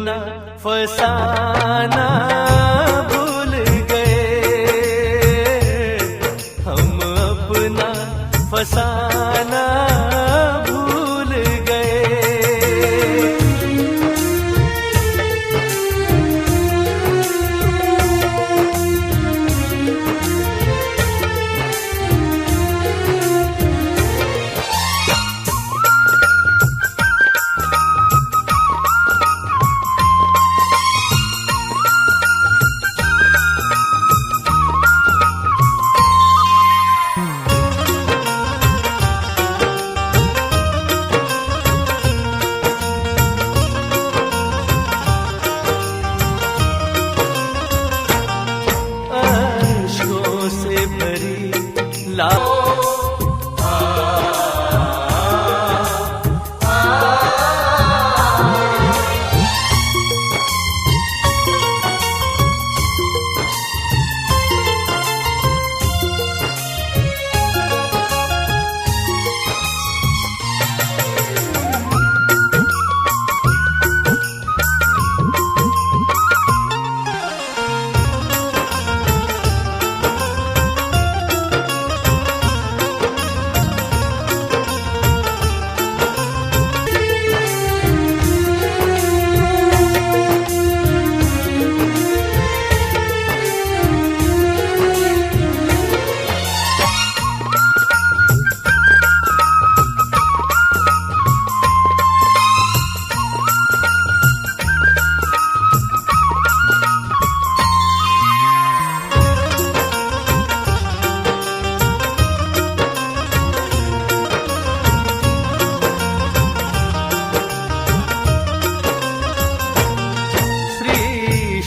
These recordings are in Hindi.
अपना फसाना भूल गए, हम अपना फसाना भूल गए। से भरी ला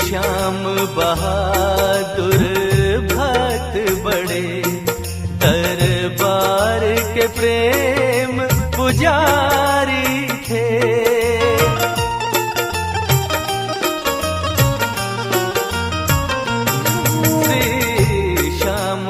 श्याम बहादुर भक्त बड़े, दरबार के प्रेम पुजारी थे। श्री श्याम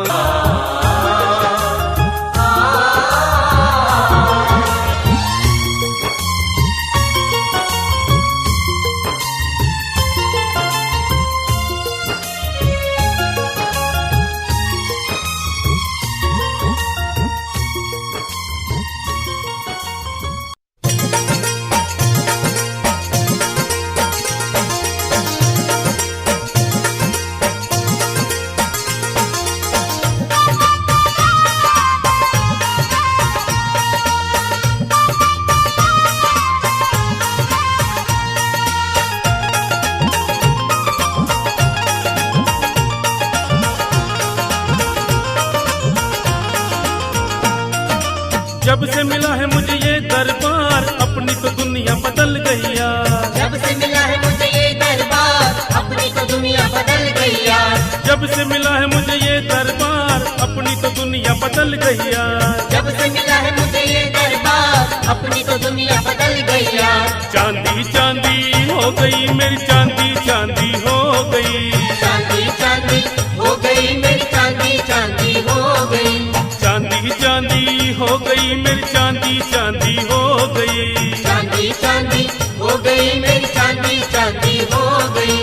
जब से मिला है मुझे ये दरबार, अपनी तो दुनिया बदल गई यार। जब से मिला है मुझे ये दरबार, अपनी तो दुनिया बदल गई यार। जब से मिला है मुझे ये दरबार, अपनी तो दुनिया बदल गई यार। जब से मिला है मुझे ये दरबार, अपनी तो दुनिया बदल गई यार। चांदी चांदी हो गई मेरी, चांदी चांदी हो गई। चांदी चांदी हो गई मेरी, चांदी चांदी हो गई। चांदी चांदी हो गई मेरी, चांदी चांदी हो गई। चांदी चांदी हो गई मेरी, चांदी चांदी हो गई।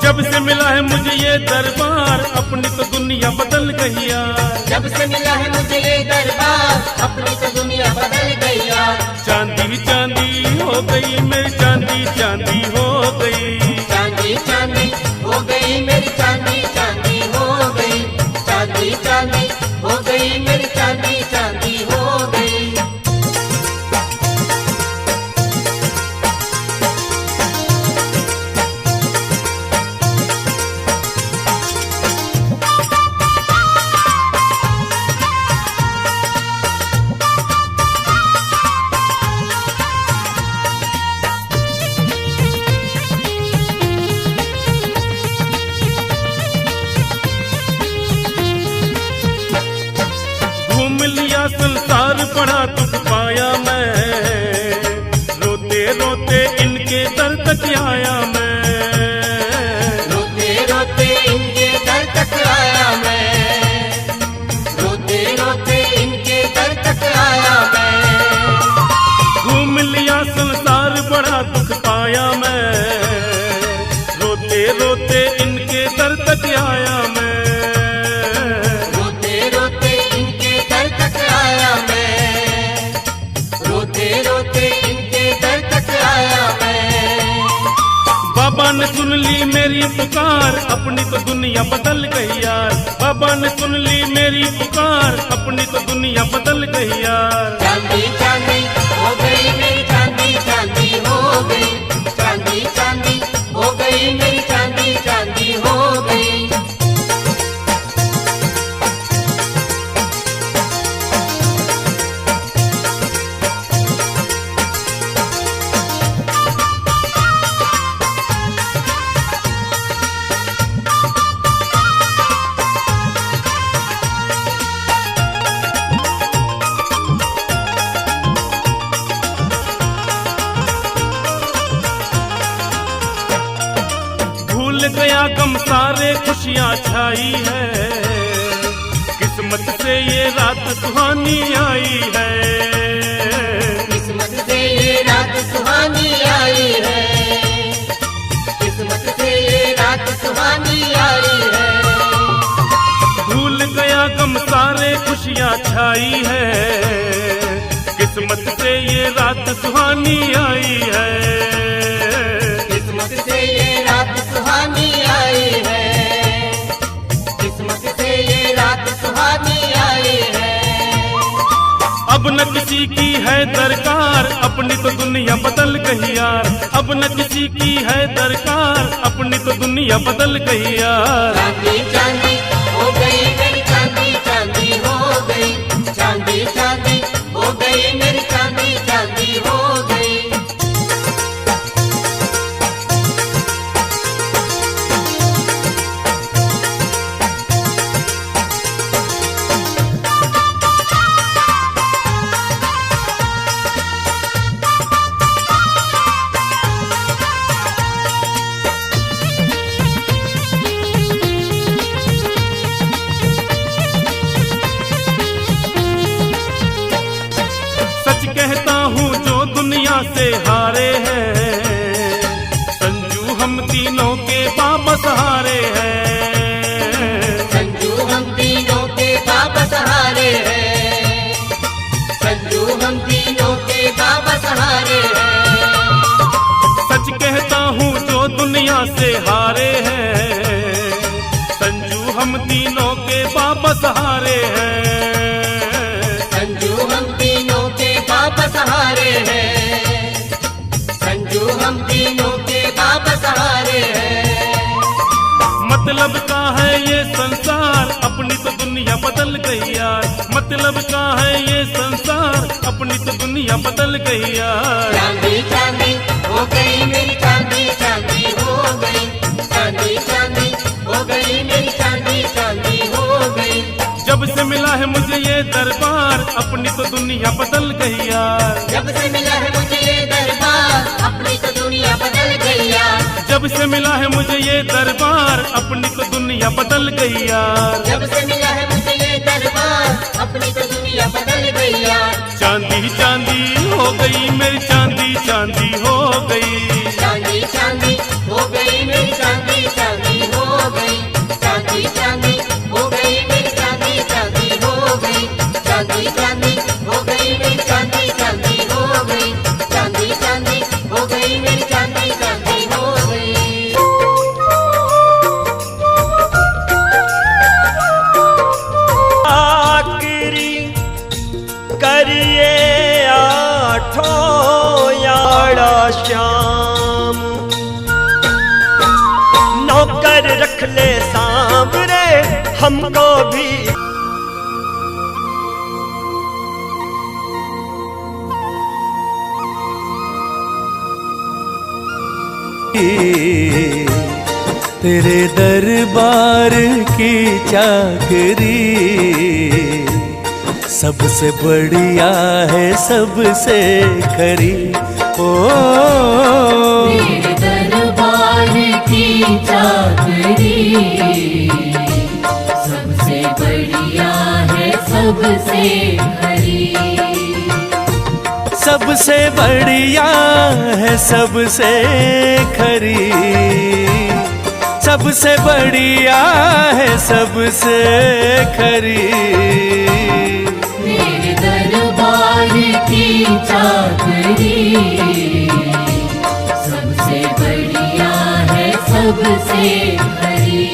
जब से मिला है मुझे ये दरबार, अपनी तो दुनिया बदल गई यार। जब से मिला है मुझे ये दरबार, अपनी तो दुनिया बदल गई यार। चांदी चांदी हो गई मेरी, चांदी चांदी हो गई। चांदी चांदी हो गई मेरी, चांदी चांदी हो गई। चांदी चांदी हो गई मेरी, चांदी चांदी हो गई। आया मैं, रोते रोते इनके दर तक आया मैं, रोते रोते इनके दर तक आया मैं। बाबा ने सुन ली मेरी पुकार, अपनी तो दुनिया बदल गई यार। बाबा ने सुन ली मेरी पुकार, अपनी तो दुनिया बदल गई यार। चांदी चांदी हो गई मेरी चांदी, चांदी हो गई, चांदी चांदी हो गई मेरी चांदी, चांदी हो गई। भूल गया गम सारे खुशियाँ छाई है, किस्मत से ये रात सुहानी आई है। किस्मत से ये रात सुहानी आई है, किस्मत से ये रात सुहानी आई है। भूल गया गम सारे खुशियाँ छाई है, किस्मत से ये रात सुहानी आई है। किस्मत से ये रात सुहानी आई है, किस्मत से ये रात सुहानी आई है। अब न किसी की है दरकार, अपनी तो दुनिया बदल गई यार। अब न किसी की है दरकार, अपनी तो दुनिया बदल गई यार। चांदी चांदी हो गई मेरी चांदी, चांदी हो गई, चांदी चांदी हो गई मेरी चांदी, चांदी हो गई। सच कहता हूँ जो दुनिया से हारे हैं, संजू हम तीनों के बाबा सहारे हैं। संजू हम तीनों के बाबा सहारे हैं, संजू हम तीनों के बाबा सहारे हैं। सच कहता हूँ जो दुनिया से हारे हैं, संजू हम तीनों के बाबा सहारे हैं। संजू हम तीनों के बाबा सहारे हैं, संजू हम तीनों के बाबा सहारे हैं। मतलब का है ये संसार, अपनी तो दुनिया बदल गई यार। मतलब का है ये संसार, अपनी तो दुनिया बदल गई यार। चांदी चांदी हो गई मेरी चांदी, चांदी हो गई, चांदी चांदी हो गई मेरी चांदी, चांदी हो गई। जब से मिला है मुझे ये दरबार, अपनी तो दुनिया बदल गई यार। जब से मिला है मुझे ये दरबार, अपनी तो दुनिया बदल गई यार। जब से मिला है मुझे ये दरबार, अपनी तो दुनिया बदल गई यार। जब से मिला है मुझे ये दरबार, अपनी तो दुनिया बदल गई यार। चांदी चांदी हो गई मेरी चांदी, चांदी हो गई। चांदी चांदी हो गई मेरी चांदी, चांदी हो गई, चांदी चांदी हो गई मेरी चांदी, चांदी हो गई, चांदी चांदी हो गई मेरी चांदी, चांदी हो गई, चांदी चांदी हो गई मेरी चांदी, चांदी हो गई। आखिरी करिए आठों याड़ा श्याम, नौकर रख ले सांवरे हमको भी। तेरे दरबार की चाकरी सबसे बढ़िया है, सबसे खरी। ओ तेरे दरबार की चाकरी सबसे बढ़िया है, सबसे खरी। सबसे बढ़िया है, सबसे खरी, सबसे बढ़िया है सबसे खरी, मेरे दरबार की चाकरी सबसे बढ़िया है सबसे खरी।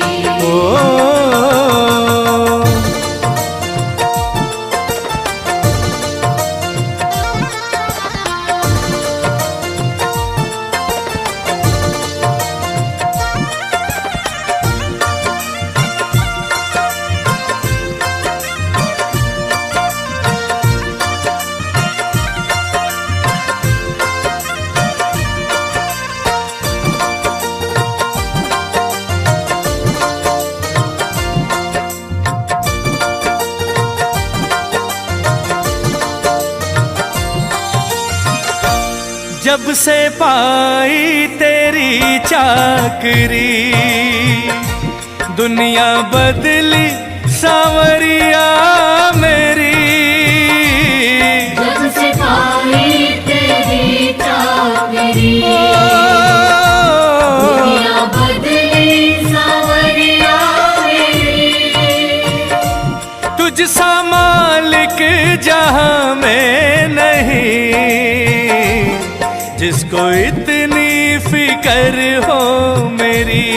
जब से पाई तेरी चाकरी, दुनिया बदली सावरिया मेरी। जब से पाई तेरी चाकरी, दुनिया बदली सावरिया मेरी। तुझ सा मालिक जहां में नहीं, जिसको इतनी फिक्र हो मेरी।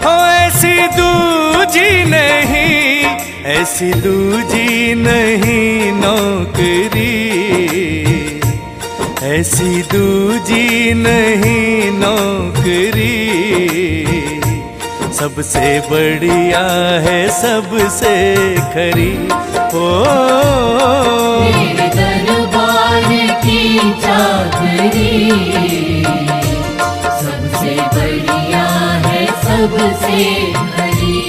हो ऐसी दूजी नहीं, ऐसी दूजी नहीं नौकरी, ऐसी दूजी नहीं नौकरी। सबसे बढ़िया है सबसे खरी। मेरे दरबार की चाकरी सबसे बढ़िया है सबसे खरी।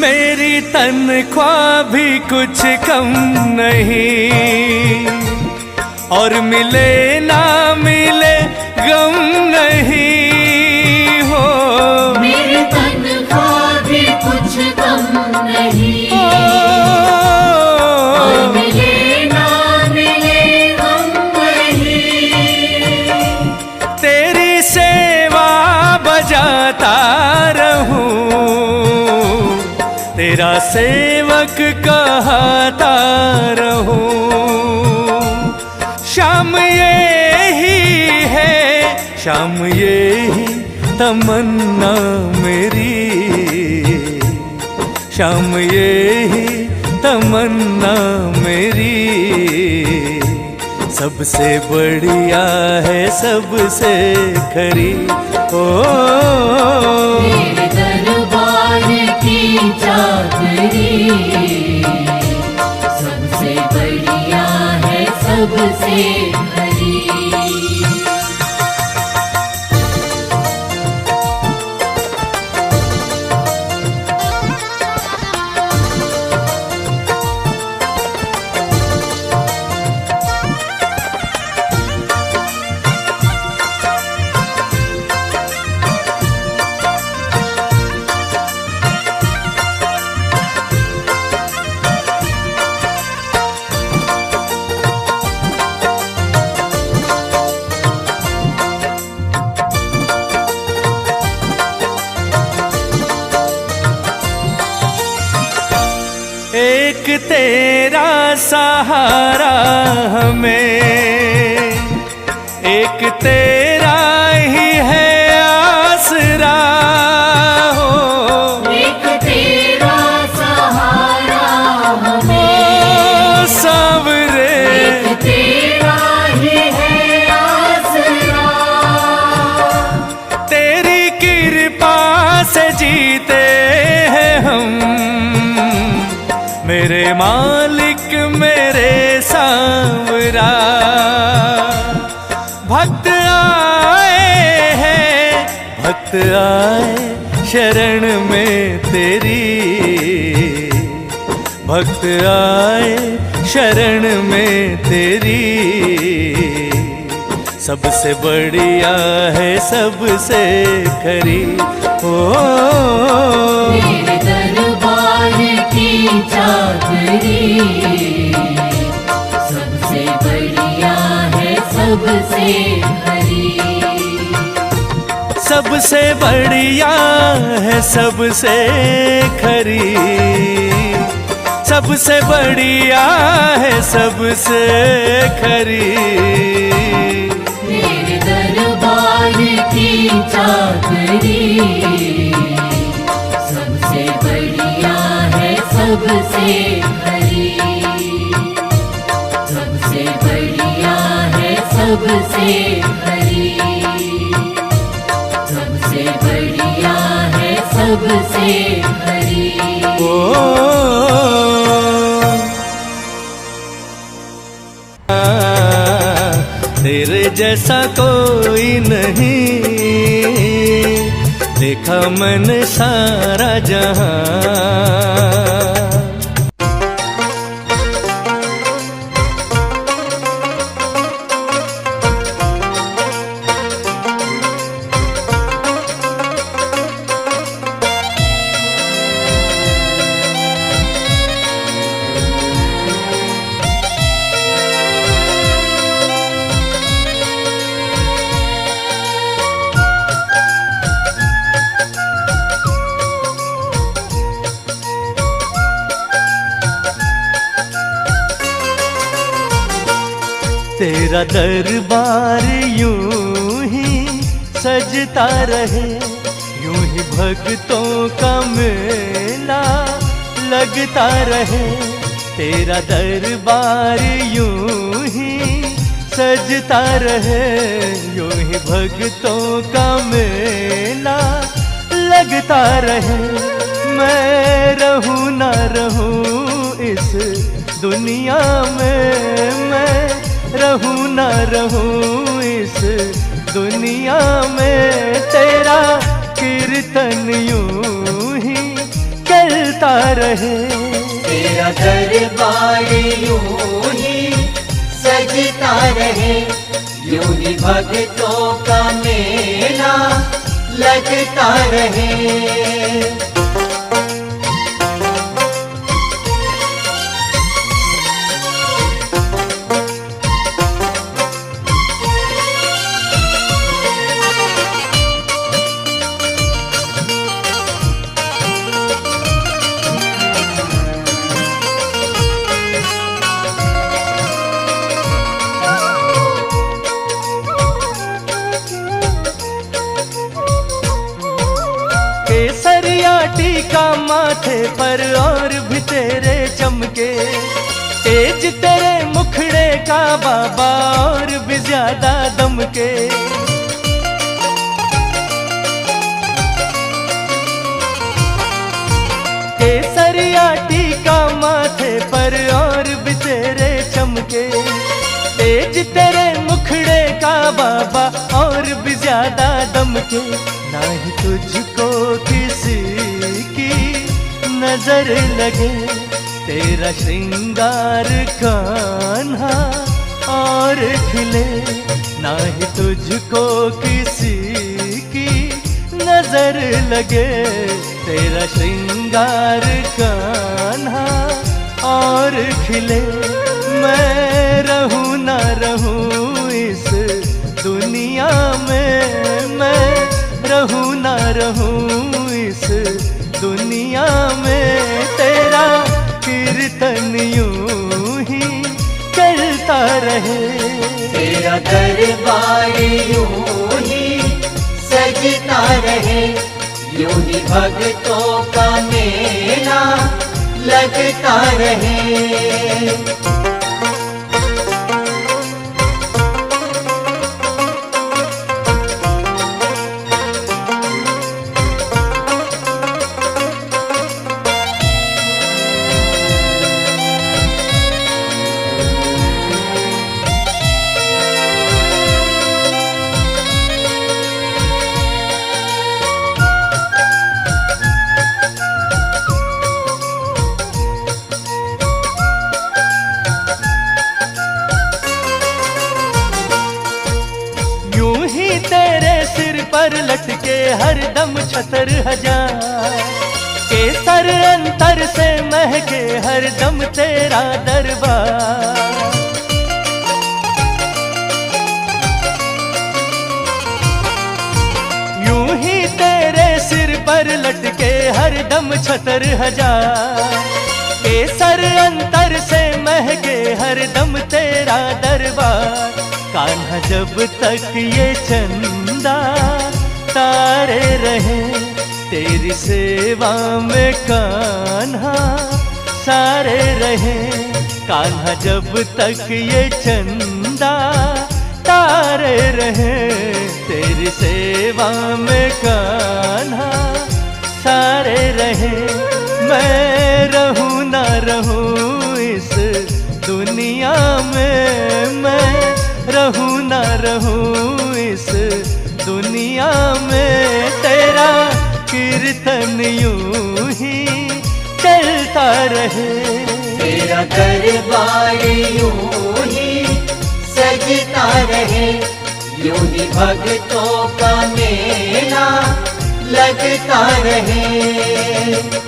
मेरी तनख्वाह भी कुछ कम नहीं, और मिले ना मिले गम नहीं हो। मेरी तनख्वाह भी कुछ कम नहीं, और मिले ना मिले गम नहीं। तेरी सेवा बजाता रहूं, तेरा सेवक कहता रहूं। शाम ये ही है, शाम ये ही तमन्ना मेरी, शाम ये ही तमन्ना मेरी। सबसे बढ़िया है सबसे खरी। मेरे दरबार की चाकरी सबसे बढ़िया है सबसे खरी। एक तेरा सहारा हमें, एक तेरा ही है आसरा हो। एक तेरा सहारा हमें, सावरे, एक तेरा ही है आसरा। तेरी कृपा से जीते हैं हम, मेरे मालिक मेरे सांवरा। भक्त आए हैं, भक्त आए शरण में तेरी, भक्त आए शरण में तेरी। सबसे बढ़िया है सबसे खरी, ओ मेरे दरबार की चाकरी सबसे बढ़िया है सबसे खरी। सबसे बढ़िया है सबसे खरी, सबसे बढ़िया है सबसे खरी। मेरे दरबार की चाकरी सबसे बढ़िया है सबसे खरी, सबसे बढ़िया है सबसे खरी, सबसे बढ़िया है सबसे खरी। तेरे जैसा कोई नहीं, देखा मैंने सारा जहां। तेरा दरबार यूं ही सजता रहे, यूं ही भक्तों का मेला लगता रहे। तेरा दरबार यूं ही सजता रहे, यूं ही भक्तों का मेला लगता रहे। मैं रहूं ना रहूं इस दुनिया में, मैं रहूं ना रहूं इस दुनिया में। तेरा कीर्तन यूं ही चलता रहे। तेरा दरबार यूं ही सजता रहे, यूं ही भक्तों का मेला लगता रहे। केसरिया टीका माथे पर और भी तेरे चमके, तेज तेरे मुखड़े का बाबा और भी ज्यादा दमके। केसरिया टीका माथे पर और भी तेरे चमके, तेज तेरे मुखड़े का बाबा और भी ज्यादा दमके। नहीं तुझको किसी की नजर लगे, तेरा श्रृंगार कान्हा और खिले। नहीं तुझको किसी की नजर लगे, तेरा श्रृंगार कान्हा और खिले। मैं रहूं ना रहूं इस दुनिया में, मैं रहूं ना रहूं इस दुनिया में। तेरा कीर्तन यूं ही चलता रहे। तेरा दरबार यूं ही सजता रहे, यूं ही भक्तों का मेला लगता रहे। हर दम छतर हजार, केसर अंतर से महके हर दम तेरा दरबार। यूं ही तेरे सिर पर लटके हर दम छतर हजार, केसर अंतर से महके हर दम तेरा दरबार। कान्हा जब तक ये चंदा तारे रहे, तेरी सेवा में कान्हा सारे रहे। कान्हा जब तक ये चंदा तारे रहे, तेरी सेवा में कान्हा सारे रहे। मैं रहूं ना रहूं इस दुनिया में, मैं रहूं ना रहूं इस दुनिया में, तेरा कीर्तन यूं ही चलता रहे। तेरा दरबार यूं ही सजता रहे, यूं ही भक्तों का मेला लगता रहे।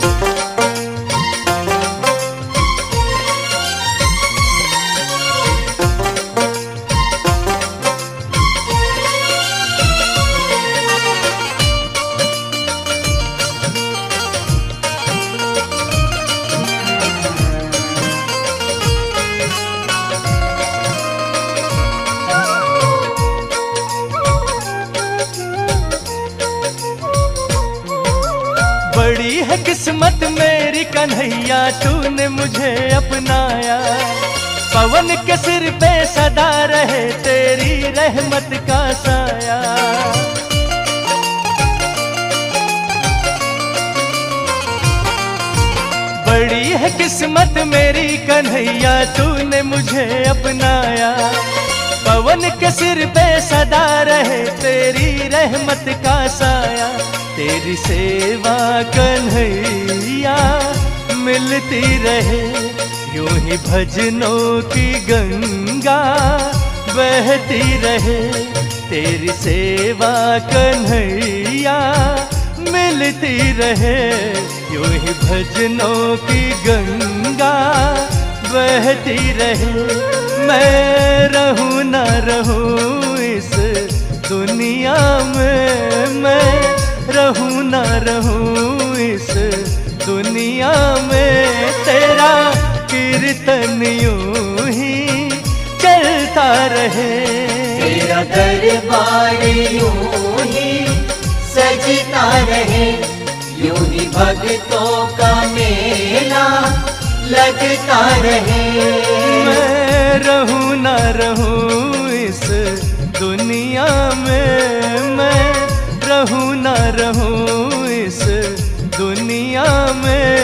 बड़ी है किस्मत मेरी कन्हैया, तूने मुझे अपनाया। पवन के सिर पे सदा रहे तेरी रहमत का साया। बड़ी है किस्मत मेरी कन्हैया, तूने मुझे अपनाया। पवन के सिर पे सदा रहे तेरी रहमत का साया। तेरी सेवा कन्हैया मिलती रहे, यूं ही भजनों की गंगा बहती रहे। तेरी सेवा कन्हैया मिलती रहे, यूं ही भजनों की गंगा बहती रहे। मैं रहूं ना रहूं इस दुनिया में, मैं रहूं ना रहूं इस दुनिया में, तेरा कीर्तन यूं ही चलता रहे। तेरा दरबार यूं ही सजता रहे, यूं ही भक्तों का मेला लगता रहे। मैं रहूं ना रहूं इस दुनिया में, मैं रहूं ना रहूं इस दुनिया में।